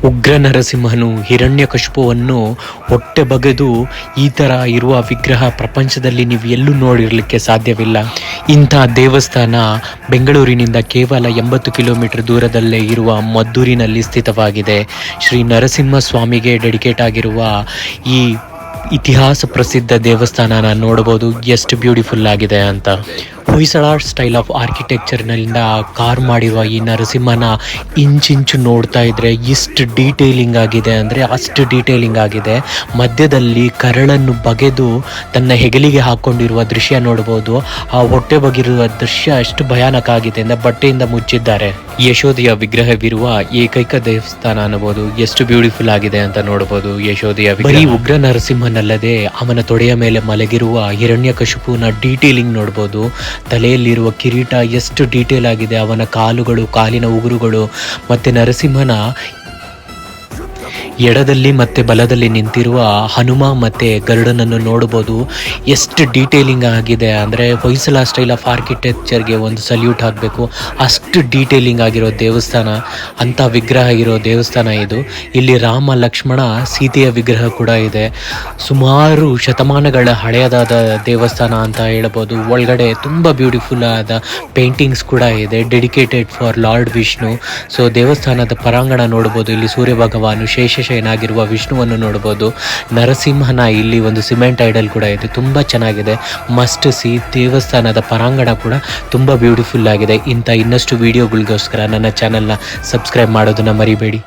ಉಗ್ರ ನರಸಿಂಹನು ಹಿರಣ್ಯಕಶಿಪುವನ್ನು ಹೊಟ್ಟೆ ಬಗೆದು ಈ ಥರ ಇರುವ ವಿಗ್ರಹ ಪ್ರಪಂಚದಲ್ಲಿ ನೀವು ಎಲ್ಲೂ ನೋಡಿರಲಿಕ್ಕೆ ಸಾಧ್ಯವಿಲ್ಲ. ಇಂಥ ದೇವಸ್ಥಾನ ಬೆಂಗಳೂರಿನಿಂದ ಕೇವಲ 80 ಕಿಲೋಮೀಟರ್ ದೂರದಲ್ಲೇ ಇರುವ ಮದ್ದೂರಿನಲ್ಲಿ ಸ್ಥಿತವಾಗಿದೆ. ಶ್ರೀ ನರಸಿಂಹ ಸ್ವಾಮಿಗೆ ಡೆಡಿಕೇಟ್ ಆಗಿರುವ ಈ ಇತಿಹಾಸ ಪ್ರಸಿದ್ಧ ದೇವಸ್ಥಾನನ ನೋಡಬಹುದು, ಎಷ್ಟು ಬ್ಯೂಟಿಫುಲ್ ಆಗಿದೆ ಅಂತ. ಹೊಯ್ಸಳ ಸ್ಟೈಲ್ ಆಫ್ ಆರ್ಕಿಟೆಕ್ಚರ್ನಿಂದ ಕಾರ್ ಮಾಡಿರುವ ಈ ನರಸಿಂಹನ ಇಂಚಿಂಚು ನೋಡ್ತಾ ಇದ್ರೆ ಎಷ್ಟು ಡೀಟೇಲಿಂಗ್ ಆಗಿದೆ ಅಂದರೆ ಅಷ್ಟು ಡೀಟೇಲಿಂಗ್ ಆಗಿದೆ. ಮಧ್ಯದಲ್ಲಿ ಕರಳನ್ನು ಬಗೆದು ತನ್ನ ಹೆಗಲಿಗೆ ಹಾಕೊಂಡಿರುವ ದೃಶ್ಯ ನೋಡಬಹುದು. ಆ ಹೊಟ್ಟೆ ಬಗೆರುವ ದೃಶ್ಯ ಎಷ್ಟು ಭಯಾನಕ ಆಗಿದೆ ಅಂದರೆ ಬಟ್ಟೆಯಿಂದ ಮುಚ್ಚಿದ್ದಾರೆ. ಯಶೋದೆಯ ವಿಗ್ರಹವಿರುವ ಏಕೈಕ ದೇವಸ್ಥಾನ ಅನ್ನಬಹುದು. ಎಷ್ಟು ಬ್ಯೂಟಿಫುಲ್ ಆಗಿದೆ ಅಂತ ನೋಡಬಹುದು. ಯಶೋದೆಯ ಬರೀ ಉಗ್ರ ನರಸಿಂಹನಲ್ಲದೆ ಅವನ ತೊಡೆಯ ಮೇಲೆ ಮಲಗಿರುವ ಹಿರಣ್ಯಕಶಿಪುನ ಡೀಟೇಲಿಂಗ್ ನೋಡಬಹುದು. ತಲೆಯಲ್ಲಿರುವ ಕಿರೀಟ ಎಷ್ಟು ಡೀಟೇಲ್ ಆಗಿದೆ, ಅವನ ಕಾಲುಗಳು, ಕಾಲಿನ ಉಗುರುಗಳು, ಮತ್ತೆ ನರಸಿಂಹನ ಎಡದಲ್ಲಿ ಮತ್ತೆ ಬಲದಲ್ಲಿ ನಿಂತಿರುವ ಹನುಮ ಮತ್ತೆ ಗರುಡನನ್ನು ನೋಡಬಹುದು. ಎಷ್ಟು ಡೀಟೇಲಿಂಗ್ ಆಗಿದೆ ಅಂದರೆ ಹೊಯ್ಸಳ ಸ್ಟೈಲ್ ಆಫ್ ಆರ್ಕಿಟೆಕ್ಚರ್ಗೆ ಒಂದು ಸಲ್ಯೂಟ್ ಹಾಕಬೇಕು. ಅಷ್ಟು ಡೀಟೇಲಿಂಗ್ ಆಗಿರೋ ದೇವಸ್ಥಾನ, ಅಂಥ ವಿಗ್ರಹ ಇರೋ ದೇವಸ್ಥಾನ ಇದು. ಇಲ್ಲಿ ರಾಮ ಲಕ್ಷ್ಮಣ ಸೀತೆಯ ವಿಗ್ರಹ ಕೂಡ ಇದೆ. ಸುಮಾರು ಶತಮಾನಗಳ ಹಳೆಯದಾದ ದೇವಸ್ಥಾನ ಅಂತ ಹೇಳ್ಬೋದು. ಒಳಗಡೆ ತುಂಬ ಬ್ಯೂಟಿಫುಲ್ ಆದ ಪೇಂಟಿಂಗ್ಸ್ ಕೂಡ ಇದೆ, dedicated for lord Vishnu. So ದೇವಸ್ಥಾನದ ಪರಾಂಗಣ ನೋಡ್ಬೋದು. ಇಲ್ಲಿ ಸೂರ್ಯ ಭಗವಾನು ಶೇಷಶಯನಾಗಿರುವ ವಿಷ್ಣುವನ್ನು ನೋಡಬಹುದು. ನರಸಿಂಹನ ಇಲ್ಲಿ ಒಂದು ಸಿಮೆಂಟ್ ಐಡಲ್ ಕೂಡ ಇದೆ, ತುಂಬ ಚೆನ್ನಾಗಿದೆ, ಮಸ್ಟ್ ಸಿ. ದೇವಸ್ಥಾನದ ಪರಾಂಗಣ ಕೂಡ ತುಂಬ ಬ್ಯೂಟಿಫುಲ್ ಆಗಿದೆ. ಇಂಥ ಇನ್ನಷ್ಟು ವಿಡಿಯೋಗಳಿಗೋಸ್ಕರ ನನ್ನ ಚಾನಲ್ನ ಸಬ್ಸ್ಕ್ರೈಬ್ ಮಾಡೋದನ್ನ ಮರಿಬೇಡಿ.